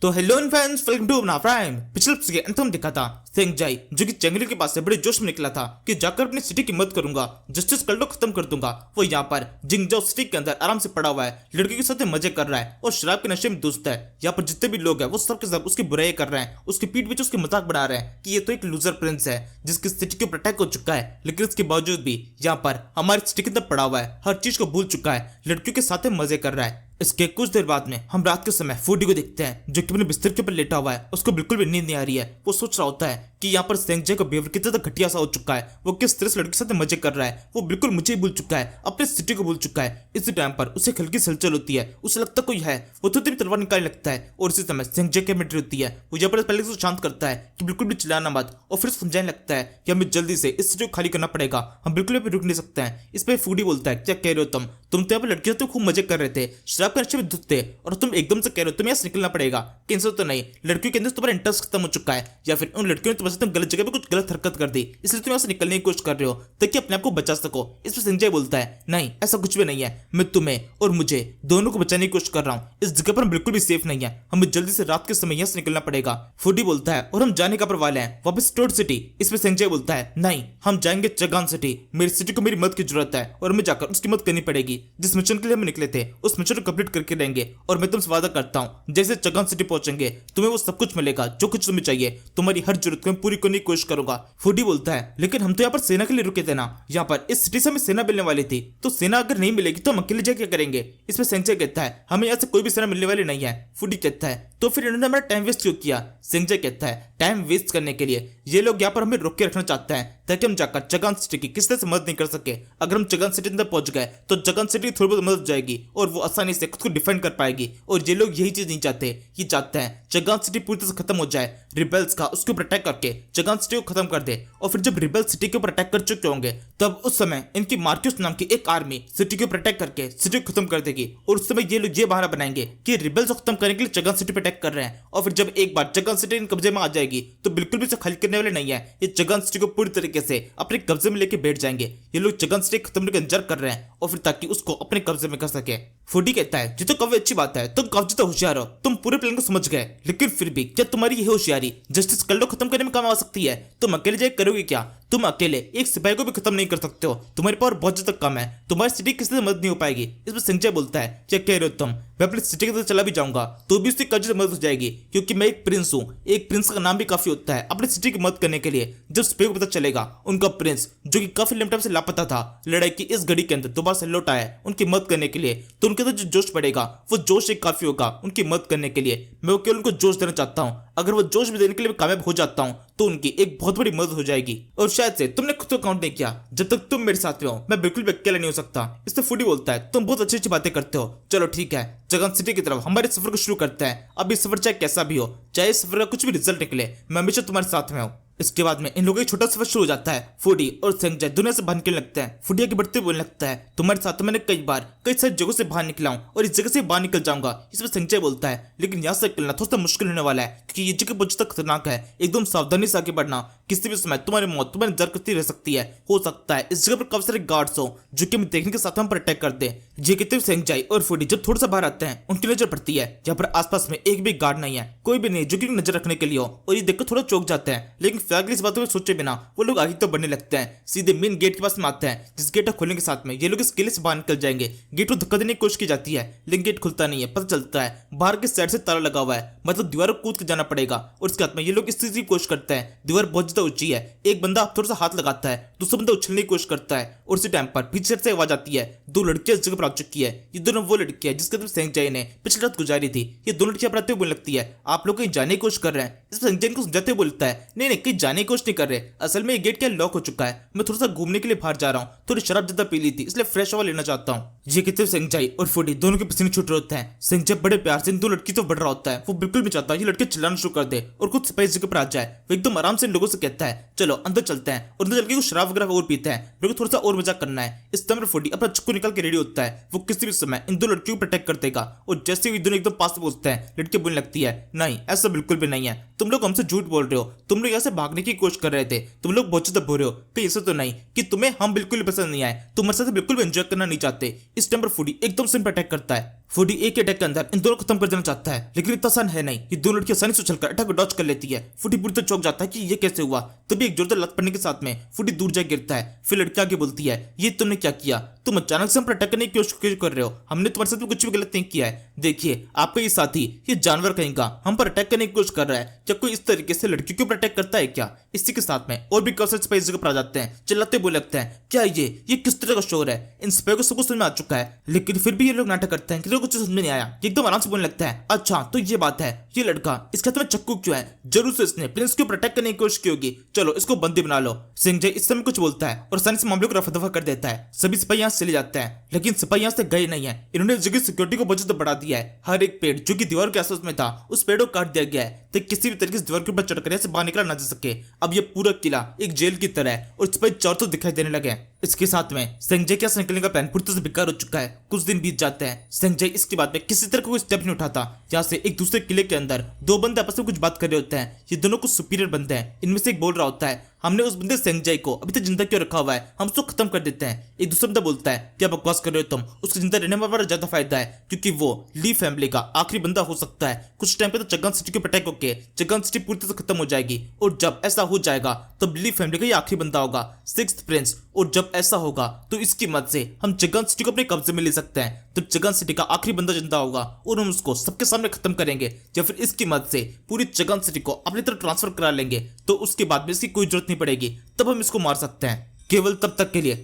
तो hello friends, welcome to अपना prime. पिछले एपिसोड के अंत में दिखा था सेंगजाई जो कि जंगल के पास से बड़े जोश में निकला था कि जाकर अपनी सिटी की मदद करूंगा, जस्टिस कल्टो खत्म कर दूंगा। वो यहाँ पर जिंगजाओ सिटी के अंदर आराम से पड़ा हुआ है, लड़की के साथ मजे कर रहा है और शराब के नशे में दोस्त है। यहाँ पर जितने भी लोग हैं वो सब के सब उसकी बुराई कर रहे हैं, उसकी पीठ पीछे उसके मजाक बना रहे हैं कि ये तो एक लूजर प्रिंस है जिसकी सिटी के ऊपर अटैक हो चुका है, लेकिन इसके बावजूद भी यहाँ पर हमारी सिटी के अंदर पड़ा हुआ है, हर चीज को भूल चुका है, लड़कियों के साथ मजे कर रहा है। इसके कुछ देर बाद में हम रात के समय फूडी को देखते हैं जो कि अपने बिस्तर के ऊपर लेटा हुआ है। उसको बिल्कुल भी नींद नहीं आ रही है। वो सोच रहा होता है कि यहाँ पर सेंगजाई का बिहेवियर कितना तक घटिया सा हो चुका है, वो किस तरह से लड़की के साथ मजे कर रहा है, वो बिल्कुल मुझे ही भूल चुका है, अपने सिटी को भूल चुका है। इसी टाइम पर उसे हल्की हलचल होती है, उसे लगता कोई है, वो तो तलवार निकालने लगता है और इसी समय सेंगजाई की एंट्री होती है। वो यहाँ पर पहले से शांत करता है कि बिल्कुल भी चिल्लाना मत और फिर समझाने लगता है कि हमें जल्दी से इस सिटी को खाली करना पड़ेगा, हम बिल्कुल भी रुक नहीं सकते हैं। इस पर फूडी बोलता है क्या कह रहे हो तुम तो यहाँ पर लड़कियों तो खूब मजे कर रहे थे, शराब के नशे में धुत थे और तुम एकदम से कह रहे हो तुम्हें यहाँ से निकलना पड़ेगा। कैंसर तो नहीं, लड़कियों के अंदर तुम्हारा इंटरेस्ट खत्म हो चुका है या फिर उन लड़कियों ने तुम्हारे गलत जगह पे कुछ गलत हरकत कर दी, इसलिए तुम यहाँ से निकलने की कोशिश कर रहे हो ताकि अपने आप को बचा सको। इस पर संजय बोलता है नहीं, ऐसा कुछ भी नहीं है, मैं तुम्हें और मुझे दोनों को बचाने की कोशिश कर रहा हूँ, इस जगह पर हम बिल्कुल भी सेफ नहीं है, हमें जल्दी से रात के समय यहाँ से निकलना पड़ेगा। फूडी बोलता है और हम जाने का पर वाले हैं वापस टोड सिटी। इस पर संजय बोलता है नहीं, हम जाएंगे चगान सिटी, मेरी सिटी को मेरी मदद की जरूरत है और हमें जाकर उसकी मदद करनी पड़ेगी। जिस मिशन के लिए हम निकले थे उस मिशन को कंप्लीट करके रहेंगे और मैं तुमसे वादा करता हूँ जैसे चगान सिटी पहुंचेंगे तुम्हें वो सब कुछ मिलेगा जो कुछ तुम्हें चाहिए, तुम्हारी हर जरूरत को मैं पूरी करने की कोशिश करूंगा। फूडी बोलता है लेकिन हम तो यहाँ पर सेना के लिए रुके थे ना, यहाँ पर इस सिटी से हमें सेना मिलने वाली थी, तो सेना अगर नहीं मिलेगी तो हम अकेले जाके क्या करेंगे। इसमें संजय कहता है हमें यहाँ से कोई भी सेना मिलने वाली नहीं है। फूडी कहता है तो फिर इन्होंने हमारा टाइम वेस्ट क्यों किया। संजय कहता है टाइम वेस्ट करने के लिए ये लोग यहाँ पर हमें रोक के रखना चाहते हैं ताकि हम जाकर चगान सिटी की किसी तरह से मदद नहीं कर सके। अगर हम चगान सिटी अंदर पहुंच गए तो चगान सिटी थोड़ी बहुत मदद हो जाएगी और वो आसानी से खुद को डिफेंड कर पाएगी, और ये लोग यही चीज नहीं चाहते, ये चाहते हैं चगान सिटी पूरी तरह से खत्म हो जाए, रिबेल्स का उसके ऊपर अटैक करके चगान सिटी को खत्म कर दे। और फिर जब रिबेल्स सिटी के ऊपर अटैक कर चुके होंगे तब उस समय इनकी मार्क्यूस नाम की एक आर्मी सिटी के ऊपर अटैक करके सिटी को खत्म कर देगी, और उस समय ये लोग ये बहाना बनाएंगे कि रिबेल्स को खत्म करने के लिए चगान सिटी पर अटैक कर रहे हैं। और फिर जब एक बार चगान सिटी इन कब्जे में आ जाएगी तो बिल्कुल भी इसे खाली करने वाले नहीं है, ये चगान सिटी को पूरी तरीके से अपने कब्जे में लेके बैठ जाएंगे। ये लोग चगान सिटी खत्म करने का इंतजार कर रहे हैं और फिर ताकि उसको अपने कब्जे में कर सके। फूडी कहता है ये तो काफी अच्छी बात है, तुम काफी तो होशियार हो, तुम पूरे प्लान को समझ गए, लेकिन फिर भी क्या तुम्हारी यह होशियारी जस्टिस कल्टो खत्म करने में काम आ सकती है? तुम अकेले जाके करोगे क्या? तुम अकेले एक सिपाही को भी खत्म नहीं कर सकते हो, तुम्हारे पावर बहुत ज्यादा कम है, तुम्हारी सिटी किसी से मदद नहीं हो पाएगी। इसमें संजय बोलता है क्या कह रहे हो तुम, मैं अपनी सिटी के साथ चला भी जाऊंगा तो भी उसकी कब्जे से मदद हो जाएगी, क्योंकि मैं एक प्रिंस हूँ, एक प्रिंस का नाम भी काफी होता है अपनी सिटी की मदद करने के लिए। जब सिपाही को पता चलेगा उनका प्रिंस जो कि काफी लंबे टाइम से लापता था, लड़ाई की इस घड़ी के अंदर दोबारा से लौट आया है उनकी मदद करने के लिए, तो उनके अंदर जो जोश पड़ेगा वो जोश एक काफी होगा उनकी मदद करने के लिए। मैं केवल उनको जोश देना चाहता हूँ, अगर वो जोश भी देने के लिए कामयाब हो जाता हूँ तो उनकी एक बहुत बड़ी मदद हो जाएगी। और शायद से तुमने खुद को काउंट नहीं किया, जब तक तुम मेरे साथ में हो मैं बिल्कुल भी अकेला नहीं हो सकता। इससे फूडी बोलता है तुम बहुत अच्छी अच्छी बातें करते हो, चलो ठीक है चगान सिटी की तरफ हमारे सफर को शुरू करते हैं। अब इस सफर चाहे कैसा भी हो, चाहे इस सफर का कुछ भी रिजल्ट निकले, मैं हमेशा तुम्हारे साथ में हूँ। इसके बाद में इन लोगों का छोटा सफर शुरू हो जाता है। फूडी और संजय दुनिया से बाहर निकलने लगते हैं। फूडी आगे बढ़ते बोलने लगता है तुम्हारे साथ मैंने कई सारी जगहों से बाहर निकला हूं और इस जगह से बाहर निकल जाऊंगा। इसमें संजय बोलता है लेकिन यहाँ से निकलना थोड़ा सा मुश्किल होने वाला है, क्योंकि ये जगह बहुत ज्यादा खतरनाक है, एकदम सावधानी से आगे बढ़ना, किसी भी समय तुम्हारी मौत तुम्हारे इंतजार करती रह सकती है। हो सकता है इस जगह पर काफी सारे गार्ड्स हो जो कि हमें देखने के साथ हम पर अटैक कर दे। ये कहते हुए संजय और फूडी जब थोड़ा सा बाहर आते हैं उनकी नजर पड़ती है यहाँ पर आसपास में एक भी गार्ड नहीं है, कोई भी नहीं जो कि नजर रखने के लिए हो, और ये देखकर थोड़ा चौंक जाते हैं। लेकिन फिलहाल इस बातों में सोचे बिना वो लोग आगे तो बढ़ने लगते हैं, सीधे मेन गेट के पास में आते हैं, जिस गेट को खोलने के साथ में ये लोग इस किले से बाहर निकल जाएंगे। गेट को धक्का देने की कोशिश की जाती है लेकिन गेट खुलता नहीं है। पता चलता है बाहर के साइड से ताला लगा हुआ है, मतलब दीवार को कूद के जाना पड़ेगा। और इसके हाथ में ये लोग इस चीज की कोशिश करते हैं, दीवार बहुत ज्यादा ऊंची है, एक बंदा थोड़ा सा हाथ लगाता है, दूसरा बंदा उछलने की कोशिश करता है, और इसी टाइम पर पीछे से आवाज आती है दो लड़कियां इस जगह पर आ चुकी है। ये दोनों वो लड़कियां जिसके अंदर संजय ने पिछली रात गुजारी थी। ये दोनों लड़कियां अपराते हुए बोलने लगती है आप लोग कहीं जाने की कोशिश कर रहे हैं। इस पर संजय को समझाते हुए बोलता है नहीं नहीं कहीं जाने की कोशिश नहीं कर रहे, असल में ये गेट क्या लॉक हो चुका है, मैं थोड़ा सा घूमने के लिए बाहर जा रहा हूँ, थोड़ी शराब ज्यादा पी ली थी इसलिए फ्रेश हवा लेना चाहता हूँ। ये कहते हुए संजय और फूडी दोनों के पसीने छूट रहे होते हैं। संजय बड़े प्यार से इन दो लड़की तो बढ़ रहा होता है, वो बिल्कुल भी चाहता है ये लड़के चिल्लाना शुरू कर दे और कुछ सिपाही जगह पर आ जाए। वो एकदम आराम से इन लोगों से कहता है चलो अंदर चलते हैं, और अंदर चल के कुछ शराब वगैरह और पीते हैं, मेरे को थोड़ा सा और मजाक करना है। इस टाइम फूडी अपना चक्कू निकाल के रेडी होता है, वो किसी भी समय इन दो लड़कियों को प्रोटेक्ट कर देगा। और जैसे ही दोनों एकदम पास पहुंचते हैं लड़की बोलने लगती है नहीं ऐसा बिल्कुल भी नहीं है, तुम लोग हमसे झूठ बोल रहे हो, तुम लोग यहाँ से भागने की कोशिश कर रहे थे, तुम लोग बहुत ज्यादा बुरे हो, कहीं ऐसा तो नहीं कि तुम्हें हम बिल्कुल भी पसंद नहीं आए, तुम हमारे साथ बिल्कुल भी एंजॉय करना नहीं चाहते। इस टाइम पर फूडी एकदम से अटैक करता है। फूडी एक के अटैक के अंदर इन दोनों को खत्म कर देना चाहता है, लेकिन इतना आसान है नहीं। ये दोनों लड़कियां आसानी से उछलकर अटैक को डॉच कर लेती है। फूडी पूरी तरह चौंक जाता है कि ये कैसे हुआ। तभी एक जोरदार लत पड़ने के साथ में फूडी दूर जा गिरता है। फिर लड़की आगे बोलती है, ये तुमने क्या किया? तुम अचानक से हम पर अटैक करने की कोशिश कर रहे हो। हमने तुम्हारे साथ में कुछ भी गलत नहीं किया है। देखिए आपका ये साथी, ये जानवर कहेगा, हम पर अटैक करने की कोशिश कर रहा है। क्या कोई इस तरीके से लड़कियों के ऊपर अटैक करता है क्या? इसी के साथ में और भी कौशल सिपाही जगह पर आ जाते हैं, चिल्लाते बोले लगते हैं, क्या ये किस तरह का शोर है? इन सिपाहियों को सब कुछ समझ में आ चुका है, लेकिन फिर भी ये लोग नाटक करते हैं कि कुछ समझ में नहीं आया। ये एकदम आराम से बोलने लगता है, अच्छा तो ये बात है, ये लड़का, इसके हाथ में चक्कू क्यों है? जरूर से इसने प्रिंस के ऊपर अटैक करने की कोशिश की होगी। चलो इसको बंदी बना लो। सिंजय इस समय कुछ बोलता है और आसानी से मामले को रफा दफा कर देता है। सभी सिपाही यहाँ से चले जाते हैं, लेकिन सिपाही यहाँ से गए नहीं है। इन्होंने जगह सिक्योरिटी को बहुत ज्यादा बढ़ा दिया है। हर एक पेड़ जो कि दीवार के आसपास में था, उस पेड़ को काट दिया गया है ताकि किसी भी तरीके से दीवार के ऊपर चढ़कर यहाँ से बाहर निकला ना जा सके। अब ये पूरा किला एक जेल की तरह है और सिपाही चारों तरफ दिखाई देने लगे। इसके साथ में संजय के यहाँ निकलने का प्लान पूरी तरह से बेकार हो चुका है। कुछ दिन बीत जाते हैं, संजय इसके बाद में किसी तरह कोई स्टेप नहीं उठाता। यहाँ से एक दूसरे किले के अंदर दो बंदे आपस में कुछ बात कर रहे होते हैं। ये दोनों कुछ सुपीरियर बंदे हैं। इनमें से एक बोल रहा होता है, हमने उस बंदे संजय को अभी तक जिंदा क्यों रखा हुआ है, हम उसको खत्म कर देते हैं। एक दूसरा बंदा बोलता है, क्या बकवास कर रहे हो तुम, उसके जिंदा रहने में हमारा ज्यादा फायदा है, क्योंकि वो ली फैमिली का आखिरी बंदा हो सकता है। कुछ टाइम पे तो चगान सिटी के अटैक होके चगान सिटी पूरी तरह से खत्म हो जाएगी, और जब ऐसा हो जाएगा तब ली फैमिली का ये आखिरी बंदा होगा, सिक्स्थ प्रिंस। और जब ऐसा होगा तो इसकी मदद से हम चगान सिटी को अपने कब्जे में ले सकते हैं। तो चगान सिटी का आखिरी बंदा जिंदा होगा और हम उसको सबके सामने खत्म करेंगे, या फिर इसकी मदद से पूरी चगान सिटी को अपनी तरफ ट्रांसफर करा लेंगे। तो उसके बाद में इसकी कोई जरूरत नहीं पड़ेगी, तब हम इसको मार सकते हैं। केवल तब तक के लिए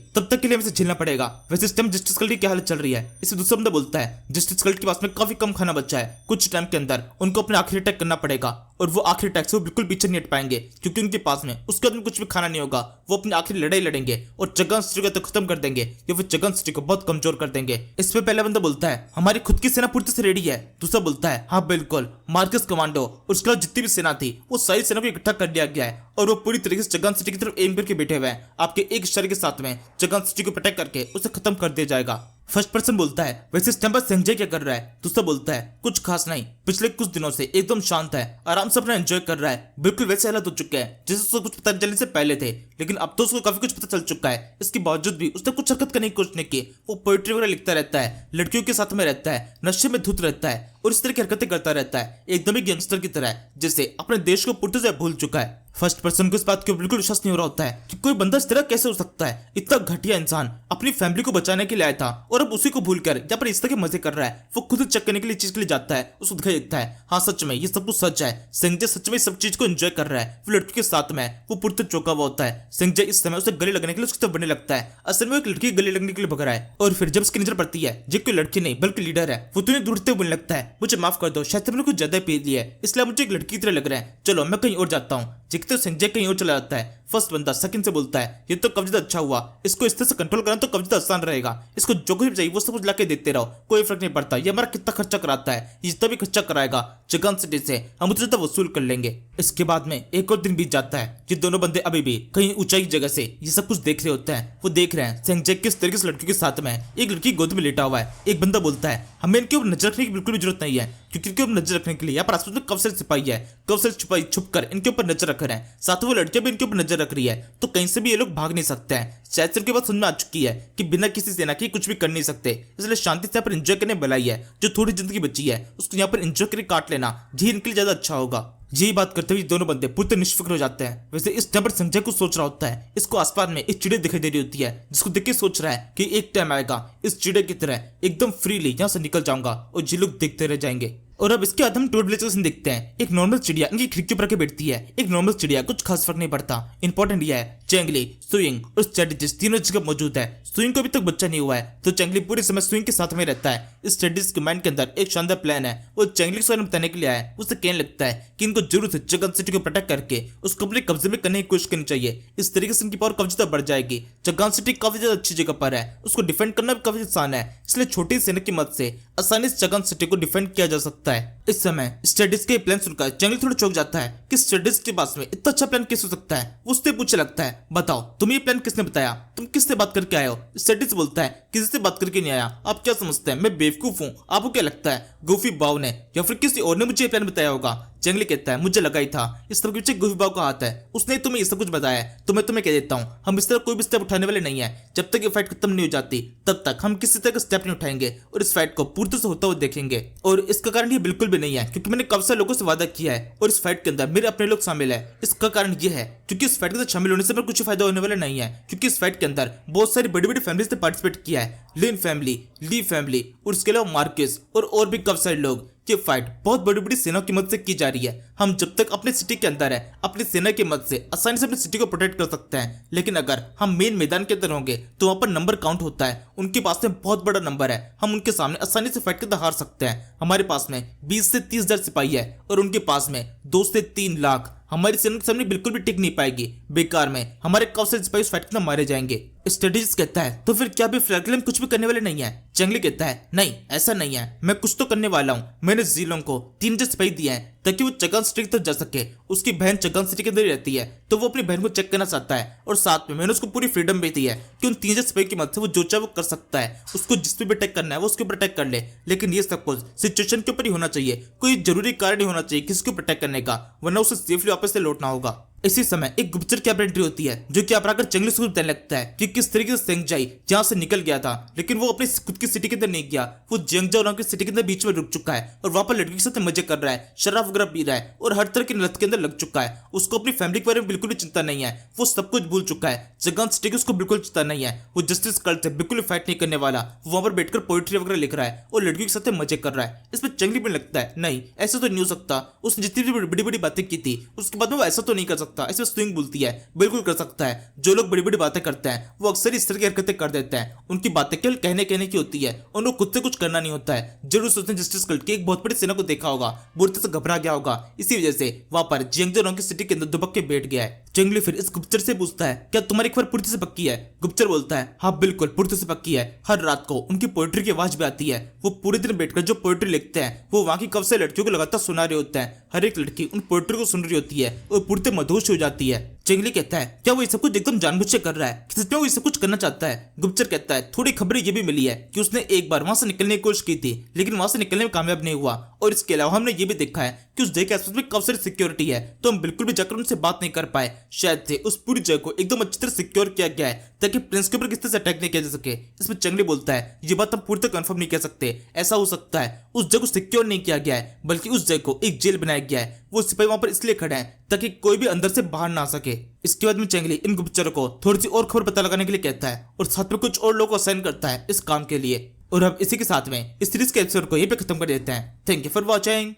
हमें इसे झेलना पड़ेगा। वैसे इस टाइम जस्टिस कल्टी की हालत चल रही है। इसे दूसरा बंदा बोलता है, जस्टिस कल्टी के पास में काफी कम खाना बचा है, कुछ टाइम के अंदर उनको अपने आखिरी अटैक करना पड़ेगा। और वो आखिरी अटैक से वो बिल्कुल पीछे नहीं हट पाएंगे, क्योंकि उनके पास में उसके बाद में कुछ भी खाना नहीं होगा। वो अपनी आखिरी लड़ाई लड़ेंगे और चगान सिटी को तो खत्म कर देंगे, या फिर चगान सिटी को बहुत कमजोर कर देंगे। इसमें पहला बंदा बोलता है, हमारी खुद की सेना पूरी तरह से रेडी है। दूसरा बोलता है, हाँ बिल्कुल, मार्कस कमांडो और उसके अलावा जितनी भी सेना थी वो सारी सेना को इकट्ठा कर लिया गया है, और वो पूरी तरीके से चगान सिटी की तरफ एम करके बैठे हुए हैं। आपके एक इशारे के साथ में चगान सिटी को अटैक करके उसे खत्म कर दिया जाएगा। फर्स्ट पर्सन बोलता है, वैसे इस टाइम पर संजय क्या कर रहा है? दूसरा बोलता है, कुछ खास नहीं, पिछले कुछ दिनों से एकदम शांत है, आराम से अपना एंजॉय कर रहा है। बिल्कुल वैसे हालत हो चुके हैं जैसे उसको कुछ पता चलने से पहले थे, लेकिन अब तो उसको काफी कुछ पता चल चुका है। इसके बावजूद भी उसने कुछ हरकत करने की कोशिश नहीं की। वो पोएट्री वगैरह लिखता रहता है, लड़कियों के साथ में रहता है, नशे में धुत रहता है और इस तरह की हरकतें करता रहता है, एकदम एक गैंगस्टर की तरह, जैसे अपने देश को पूरी तरह भूल चुका है। फर्स्ट पर्सन को इस बात के बिल्कुल विश्वास नहीं हो रहा होता है कि कोई बंदा इस तरह कैसे हो सकता है। इतना घटिया इंसान अपनी फैमिली को बचाने के लिए आया था और अब उसी को भूलकर यहाँ पर इस तरह के मजे कर रहा है। वो खुद चेक करने के लिए चीज के लिए जाता है, उसको दिखाई देता है, हाँ सच में ये सब कुछ सच है। संजय सच में सब चीज को एंजॉय कर रहा है। वो लड़की के साथ में वो पूरी तरह चौंका हुआ होता है। संजय इस समय उसे गले लगने के लिए उसकी तरफ बढ़ने लगता है। असल में वो एक लड़की गले लगने के लिए भग रहा है, और फिर जब उसकी नजर पड़ती है जो कोई लड़की नहीं बल्कि लीडर है, वो तुम्हें दूरते बोलने लगता है, मुझे माफ कर दो, शायद मैंने कुछ ज्यादा पी लिया है, इसलिए मुझे एक लड़की की तरह लग रहा है, चलो मैं कहीं और जाता हूँ। देखते संजय कहीं और चला जाता है। फर्स्ट बंदा सेकंड से बोलता है, ये तो कब्जा अच्छा हुआ, इसको इस तरह से कंट्रोल करना तो कब्जा आसान रहेगा, इसको जो कुछ चाहिए वो सब कुछ लाके देते रहो, कोई फर्क नहीं पड़ता। ये हमारा कितना खर्चा कराता है, ये जितना भी खर्चा कराएगा चगान सिटी से हम उसे ज्यादा वसूल कर लेंगे। इसके बाद में एक और दिन बीत जाता है। ये दोनों बंदे अभी भी कहीं ऊंचाई जगह से ये सब कुछ देख रहे होते हैं। वो देख रहे हैं संजय किस तरीके से लड़की के साथ में एक लड़की गोद में लेटा हुआ है। एक बंदा बोलता है, हमें इनके ऊपर नजर रखने की बिल्कुल भी जरूरत नहीं है, क्योंकि इनके ऊपर नजर रखने के लिए यहाँ पर आसपास में कब से सिपाही है, कब से सिपाही छुप कर इनके ऊपर नजर रख रहे हैं, साथ वो लड़कियां भी इनके ऊपर नजर रख रही है, तो कहीं से भी ये लोग भाग नहीं सकते हैं। शायद से उनके बाद समझ में आ चुकी है कि बिना किसी सेना के कुछ भी कर नहीं सकते, इसलिए शांति से यहाँ पर एंजॉय करने बुलाई है। जो थोड़ी जिंदगी बची है उसको यहाँ पर एंजॉय करके काट लेना, ये इनके लिए ज्यादा अच्छा होगा। यही बात करते हुए दोनों बंदे पूरी निष्फिक्र हो जाते हैं। वैसे इस टाइम पर संजय को सोच रहा होता है, इसको आसपास में एक चिड़िया दिखाई दे रही होती है, जिसको देख के सोच रहा है कि एक टाइम आएगा इस चिड़िया की तरह एकदम फ्रीली यहाँ से निकल जाऊंगा और ये लोग देखते रह जाएंगे। और अब इसके बाद हम टूर विलेज का सीन देखते हैं। एक नॉर्मल चिड़िया इनकी खिड़की पर के बैठती है। एक नॉर्मल चिड़िया, कुछ खास फर्क नहीं पड़ता। इंपॉर्टेंट यह है चेंगली, सुइंग और स्ट्रेटेजिस्ट तीनों जगह मौजूद है। सुइंग को अभी तक बच्चा नहीं हुआ है, तो चेंगली पूरे समय सुइंग के साथ में रहता है। इस स्ट्रेटेजिस्ट के माइंड के अंदर एक शानदार प्लान है। वो चेंगली के बारे में बताने के लिए आया है। उसे कहने लगता है कि इनको जरूरत है चगान सिटी को प्रोटेक्ट करके उसको अपने कब्जे में करने की कोशिश करनी चाहिए। इस तरीके से इनकी पावर काफी ज्यादा बढ़ जाएगी। चगान सिटी काफी ज्यादा अच्छी जगह पर है, उसको डिफेंड करना भी काफी आसान है, इसलिए छोटी सेना की मदद से आसानी से चगान सिटी को डिफेंड किया जा सकता है। इस समय स्ट्रेटेजिस्ट के प्लान सुनकर चेंगली थोड़ा चौंक जाता है कि स्ट्रेटेजिस्ट के पास में इतना अच्छा प्लान कैसे हो सकता है। वो उससे पूछने लगता है, बताओ तुम्हें ये प्लान किसने बताया, तुम किससे बात करके आए हो? स्ट्रेटेजिस्ट बोलता है, किसी से बात करके नहीं आया, आप क्या समझते हैं मैं बेवकूफ हूँ, आपको क्या लगता है गोफी बाव ने या फिर किसी और ने मुझे प्लान बताया होगा। जंगली कहता है मुझे लगा ही था इस तरह के पीछे गोफी बाव का हाथ है, उसने तुम्हें ये सब कुछ बताया है। तो मैं तुम्हें कह देता हूँ हम इस तरह कोई भी स्टेप उठाने वाले नहीं है। जब तक ये फाइट खत्म नहीं हो जाती तब तक हम किसी तरह का स्टेप नहीं उठाएंगे और इस फाइट को पूरी तरह से होता हुआ देखेंगे। और इसका कारण ये बिल्कुल भी नहीं है क्योंकि मैंने काफी सारे लोगों से वादा किया है और इस फाइट के अंदर मेरे अपने लोग शामिल है। इसका कारण ये है क्योंकि इस फाइट के अंदर शामिल होने से मेरे कुछ फायदा होने वाला नहीं है, क्योंकि इस फाइट के अंदर बहुत सारी बड़ी बड़ी फैमिलीज ने पार्टिसिपेट किया है। लिन फैमिली, ली फैमिली और उसके अलावा मार्केस और भी काफी सारे लोग। ये फाइट बहुत बड़ी बड़ी सेनाओं की मदद से की जा रही है। हम जब तक अपने सिटी के अंदर है अपनी सेना की मदद से आसानी से अपनी सिटी को प्रोटेक्ट कर सकते हैं, लेकिन अगर हम मेन मैदान के अंदर होंगे तो वहां पर नंबर काउंट होता है। उनके पास में बहुत बड़ा नंबर है, हम उनके सामने आसानी से फाइट के अंदर हार सकते हैं। हमारे पास में 20 से 30 हजार सिपाही है और उनके पास में 2 से 3 लाख। हमारी सेना के सामने बिल्कुल भी टिक नहीं पाएगी, बेकार में हमारे काफी सारे सिपाही उस फाइट के अंदर मारे जाएंगे। स्ट्रेटेजिस्ट कहता है तो फिर क्या भी फिलहाल के लिए हम कुछ भी करने वाले नहीं है। जंगली कहता है नहीं ऐसा नहीं है, मैं कुछ तो करने वाला हूँ। मैंने जीलोंग को 3 सिपाही दिए हैं ताकि वो चगान सिटी की तरफ जा सके। उसकी बहन चगान सिटी के अंदर रहती है तो वो अपनी बहन को चेक करना चाहता है और साथ में मैंने उसको पूरी फ्रीडम भी दी है कि उन 3 सिपाही की मदद से वो जो चाहे वो कर सकता है। उसको जिस पे भी अटैक करना है वो उसके ऊपर अटैक कर ले, लेकिन ये सब कुछ सिचुएशन के ऊपर ही होना चाहिए। कोई जरूरी कारण नहीं होना चाहिए किसी को अटैक करने का, वरना उसे सेफली वापस से लौटना होगा। इसी समय एक गुप्तचर की एंट्री होती है जो कि अपराकर जंगली से बताने लगता है कि किस तरीके से सेंगजाई जहां से निकल गया था, लेकिन वो अपनी खुद की सिटी के अंदर नहीं गया। वो जेंगजाओ नाम की सिटी के अंदर बीच में रुक चुका है और वहां पर लड़की के साथ मजे कर रहा है, शराब वगैरह पी रहा है और हर तरह की लत के अंदर लग चुका है। उसको अपनी फैमिली के बारे में बिल्कुल भी चिंता नहीं है, वो सब कुछ भूल चुका है। जगान सिटी की उसको बिल्कुल चिंता नहीं है, वो जस्टिस कल्ट से बिल्कुल भी फाइट नहीं करने वाला। वो वहां पर बैठकर पोइट्री वगैरह लिख रहा है और लड़की के साथ मजे कर रहा है। इसमें जंगली भी लगता है नहीं ऐसा तो नहीं हो सकता, उसने जितनी भी बड़ी बड़ी बातें की थी उसके बाद में वो ऐसा तो नहीं कर सकता। इसमें स्विंग बोलती है बिल्कुल कर सकता है। जो लोग बड़ी बड़ी बातें करते हैं वो अक्सर इस तरह की हरकतें कर देते हैं। उनकी बातें केवल कहने की होती है, उनको खुद से कुछ करना नहीं होता है। जरूर उसने जस्टिस कल्ट की एक बहुत बड़ी सेना को देखा होगा, बुरी तरह से घबरा गया होगा, इसी वजह से वहां पर जियांगजो की सिटी के अंदर दुबक के बैठ गया है। जंगली फिर इस गुप्तचर से पूछता है क्या तुम्हारी खबर पूरी तरह से पक्की है? गुप्तचर बोलता है हाँ बिल्कुल पूरी तरह से पक्की है। हर रात को उनकी पोएट्री की आवाज भी आती है। वो पूरे दिन बैठकर जो पोएट्री लिखते हैं वो वहां की कब से लड़कियों को लगातार सुना रहे होते हैं। हर एक लड़की उन पोएट्री को सुन रही होती है और पूरी तरह मदहोश हो जाती है। जंगली कहता है क्या वो ये सब कुछ एकदम जानबूझ से कर रहा है, सच में वो ये सब कुछ करना चाहता है? गुप्तचर कहता है थोड़ी खबरें ये भी मिली है कि उसने एक बार वहां से निकलने की कोशिश की थी लेकिन वहां से निकलने में कामयाब नहीं हुआ, और इसके अलावा हमने ये भी देखा है कि उस जगह के आसपास में काफी सारी सिक्योरिटी है, तो हम बिल्कुल भी जाकर उनसे बात नहीं कर पाए। शायद से उस पूरी जगह को एकदम अच्छी तरह सिक्योर किया गया है ताकि प्रिंस के ऊपर किस तरह से अटैक नहीं किया जा सके। इसमें जंगली बोलता है ये बात हम पूरी तरह कंफर्म नहीं कह सकते, ऐसा हो सकता है उस जगह को सिक्योर नहीं किया गया है बल्कि उस जगह को एक जेल बनाया गया है। वो सिपाही वहां पर इसलिए खड़े हैं ताकि कोई भी अंदर से बाहर ना आ सके। इसके बाद में जंगली इन गुप्तचरों को थोड़ी सी और खबर पता लगाने के लिए कहता है और साथ में कुछ और लोगों को असाइन करता है इस काम के लिए। और अब इसी के साथ में इस सीरीज के एपिसोड को यहीं पे खत्म कर देते हैं। Thank you for watching.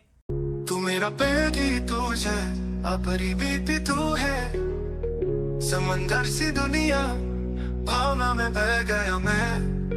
तू मेरा बेटी तू है, अपनी बीती तू है, समंदर सी दुनिया भावना में बह गया मैं।